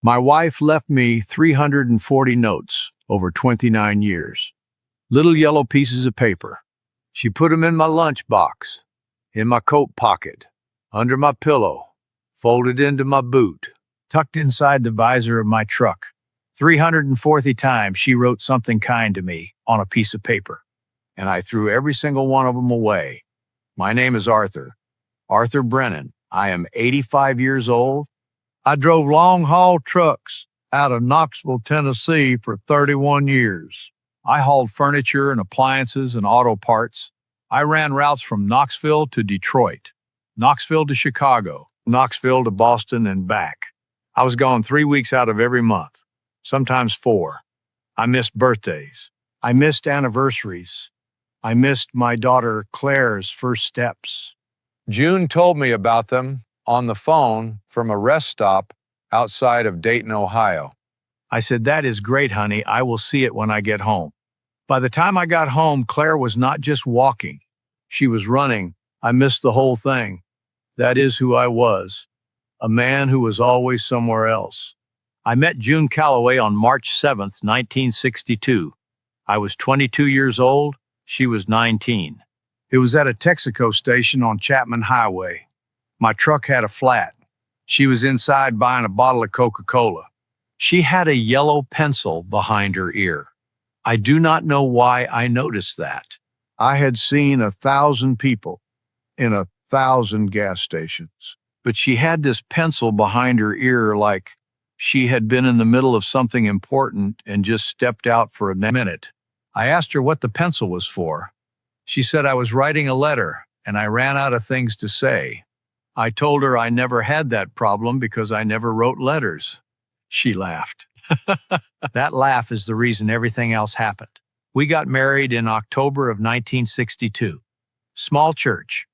My wife left me 340 notes over 29 years. Little yellow pieces of paper. She put them in my lunchbox, in my coat pocket, under my pillow, folded into my boot, tucked inside the visor of my truck. 340 times she wrote something kind to me on a piece of paper, and I threw every single one of them away. My name is Arthur Brennan. I am 85 years old. I drove long-haul trucks out of Knoxville, Tennessee for 31 years. I hauled furniture and appliances and auto parts. I ran routes from Knoxville to Detroit, Knoxville to Chicago, Knoxville to Boston and back. I was gone 3 weeks out of every month, sometimes 4. I missed birthdays. I missed anniversaries. I missed my daughter Claire's first steps. June told me about them on the phone from a rest stop outside of Dayton, Ohio. I said, "That is great, honey. I will see it when I get home." By the time I got home, Claire was not just walking. She was running. I missed the whole thing. That is who I was, a man who was always somewhere else. I met June Calloway on March 7th, 1962. I was 22 years old. She was 19. It was at a Texaco station on Chapman Highway. My truck had a flat. She was inside buying a bottle of Coca-Cola. She had a yellow pencil behind her ear. I do not know why I noticed that. I had seen 1,000 people in 1,000 gas stations, but she had this pencil behind her ear like she had been in the middle of something important and just stepped out for a minute. I asked her what the pencil was for. She said I was writing a letter and I ran out of things to say. I told her I never had that problem because I never wrote letters. She laughed. That laugh is the reason everything else happened. We got married in October of 1962. Small church.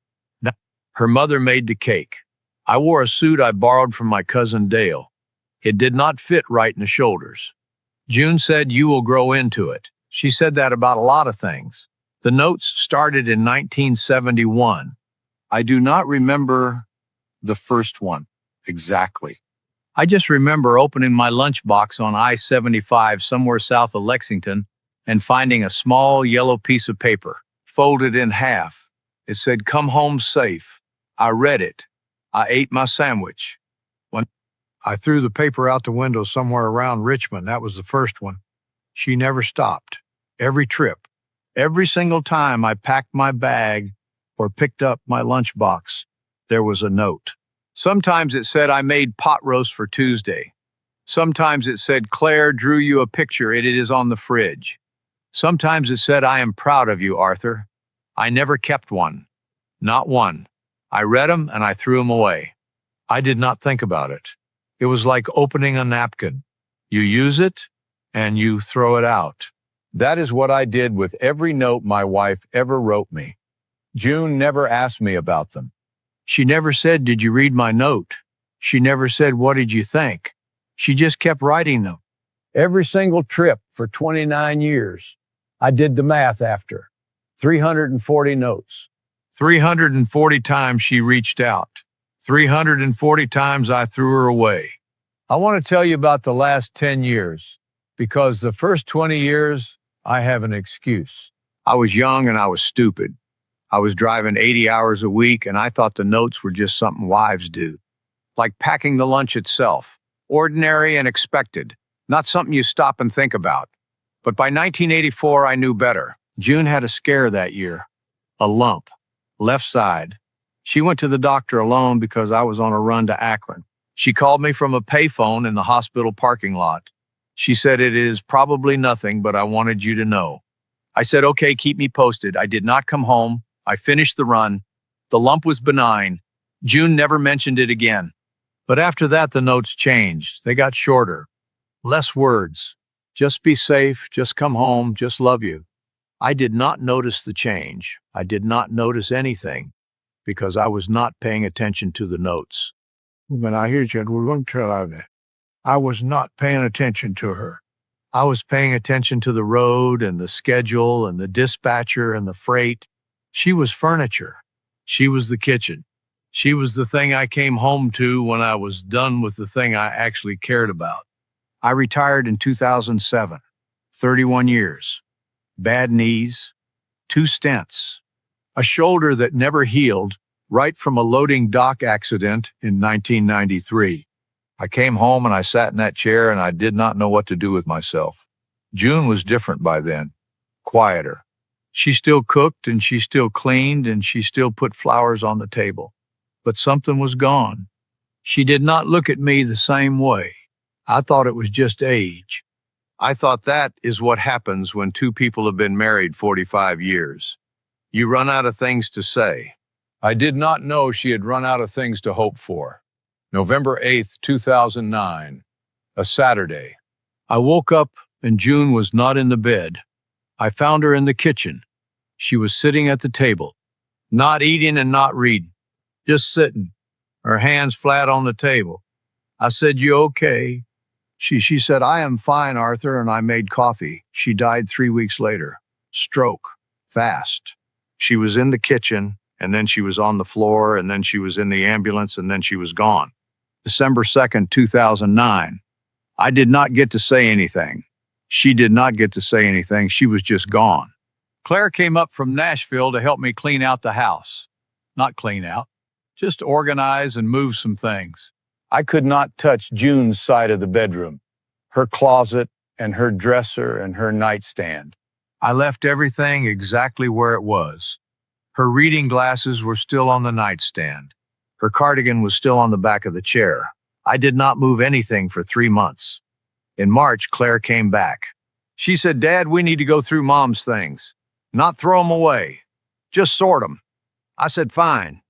Her mother made the cake. I wore a suit I borrowed from my cousin Dale. It did not fit right in the shoulders. June said, "You will grow into it." She said that about a lot of things. The notes started in 1971. I do not remember the first one exactly. I just remember opening my lunchbox on I-75 somewhere south of Lexington and finding a small yellow piece of paper, folded in half. It said, "Come home safe." I read it. I ate my sandwich. When I threw the paper out the window somewhere around Richmond, that was the first one. She never stopped. Every trip, every single time I packed my bag or picked up my lunchbox, there was a note. Sometimes it said, "I made pot roast for Tuesday." Sometimes it said, "Claire drew you a picture. It is on the fridge." Sometimes it said, "I am proud of you, Arthur." I never kept one. Not one. I read them and I threw them away. I did not think about it. It was like opening a napkin. You use it and you throw it out. That is what I did with every note my wife ever wrote me. June never asked me about them. She never said, "Did you read my note?" She never said, "What did you think?" She just kept writing them. Every single trip for 29 years. I did the math after. 340 notes. 340 times she reached out. 340 times I threw her away. I want to tell you about the last 10 years, because the first 20 years, I have an excuse. I was young and I was stupid. I was driving 80 hours a week and I thought the notes were just something wives do. Like packing the lunch itself. Ordinary and expected. Not something you stop and think about. But by 1984, I knew better. June had a scare that year. A lump. Left side. She went to the doctor alone because I was on a run to Akron. She called me from a payphone in the hospital parking lot. She said, "It is probably nothing, but I wanted you to know." I said, "Okay, keep me posted." I did not come home. I finished the run. The lump was benign. June never mentioned it again. But after that, the notes changed. They got shorter. Less words. Just be safe, just come home, just love you. I did not notice the change. I did not notice anything because I was not paying attention to the notes. When I hear you, we're going to try that. I was not paying attention to her. I was paying attention to the road and the schedule and the dispatcher and the freight. She was furniture. She was the kitchen. She was the thing I came home to when I was done with the thing I actually cared about. I retired in 2007, 31 years, bad knees, 2 stents, a shoulder that never healed, right from a loading dock accident in 1993. I came home and I sat in that chair and I did not know what to do with myself. June was different by then, quieter. She still cooked and she still cleaned and she still put flowers on the table. But something was gone. She did not look at me the same way. I thought it was just age. I thought that is what happens when two people have been married 45 years. You run out of things to say. I did not know she had run out of things to hope for. November 8th, 2009, a Saturday. I woke up and June was not in the bed. I found her in the kitchen. She was sitting at the table, not eating and not reading, just sitting, her hands flat on the table. I said, "You okay?" She said, "I am fine, Arthur," and I made coffee. She died 3 weeks later. Stroke. Fast. She was in the kitchen, and then she was on the floor, and then she was in the ambulance, and then she was gone. December 2nd, 2009. I did not get to say anything. She did not get to say anything. She was just gone. Claire came up from Nashville to help me clean out the house. Not clean out, just organize and move some things. I could not touch June's side of the bedroom, her closet and her dresser and her nightstand. I left everything exactly where it was. Her reading glasses were still on the nightstand. Her cardigan was still on the back of the chair. I did not move anything for 3 months. In March, Claire came back. She said, "Dad, we need to go through Mom's things. Not throw them away. Just sort them." I said, "Fine."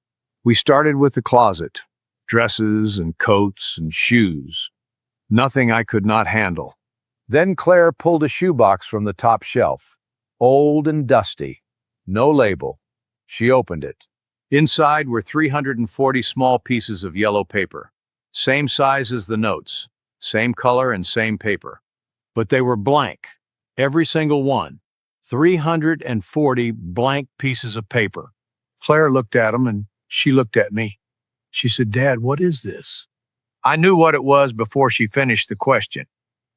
We started with the closet. Dresses and coats and shoes. Nothing I could not handle. Then Claire pulled a shoebox from the top shelf. Old and dusty. No label. She opened it. Inside were 340 small pieces of yellow paper. Same size as the notes. Same color and same paper. But they were blank. Every single one. 340 blank pieces of paper. Claire looked at them and she looked at me. She said, "Dad, what is this?" I knew what it was before she finished the question.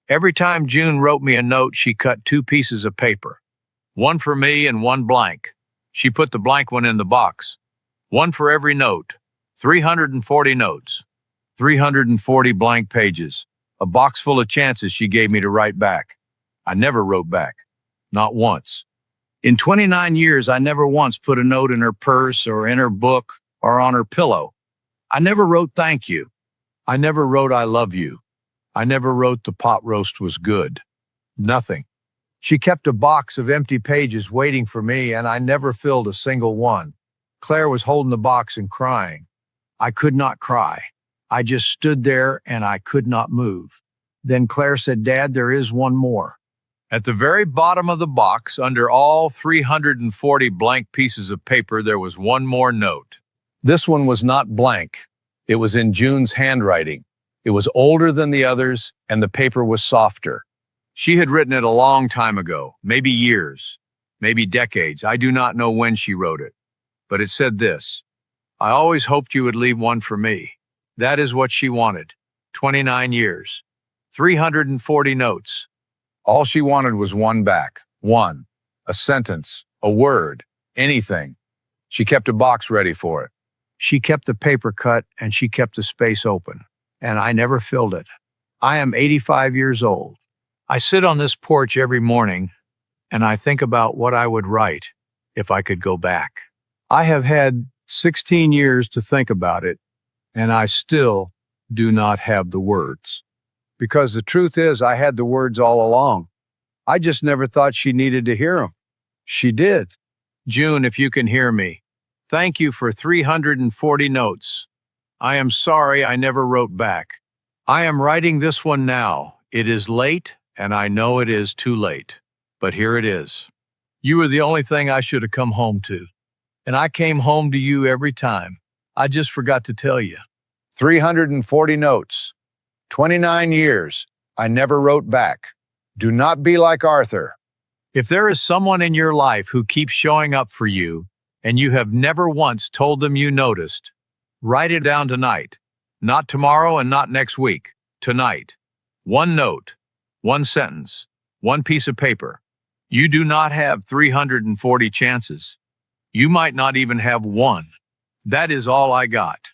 Every time June wrote me a note, she cut 2 pieces of paper. One for me and one blank. She put the blank one in the box. One for every note. 340 notes. 340 blank pages. A box full of chances she gave me to write back. I never wrote back. Not once. In 29 years, I never once put a note in her purse or in her book or on her pillow. I never wrote thank you. I never wrote I love you. I never wrote the pot roast was good. Nothing. She kept a box of empty pages waiting for me, and I never filled a single one. Claire was holding the box and crying. I could not cry. I just stood there and I could not move. Then Claire said, "Dad, there is one more." At the very bottom of the box, under all 340 blank pieces of paper, there was one more note. This one was not blank. It was in June's handwriting. It was older than the others, and the paper was softer. She had written it a long time ago, maybe years, maybe decades. I do not know when she wrote it. But it said this: "I always hoped you would leave one for me." That is what she wanted. 29 years. 340 notes. All she wanted was one back. One. A sentence. A word. Anything. She kept a box ready for it. She kept the paper cut and she kept the space open. And I never filled it. I am 85 years old. I sit on this porch every morning and I think about what I would write if I could go back. I have had 16 years to think about it, and I still do not have the words. Because the truth is, I had the words all along. I just never thought she needed to hear them. She did. June, if you can hear me, thank you for 340 notes. I am sorry I never wrote back. I am writing this one now. It is late, and I know it is too late. But here it is. You were the only thing I should have come home to. And I came home to you every time. I just forgot to tell you. 340 notes. 29 years. I never wrote back. Do not be like Arthur. If there is someone in your life who keeps showing up for you, and you have never once told them you noticed, Write it down tonight. Not tomorrow and not next week. Tonight. One note, one sentence, one piece of paper. You do not have 340 chances. You might not even have one. That is all I got.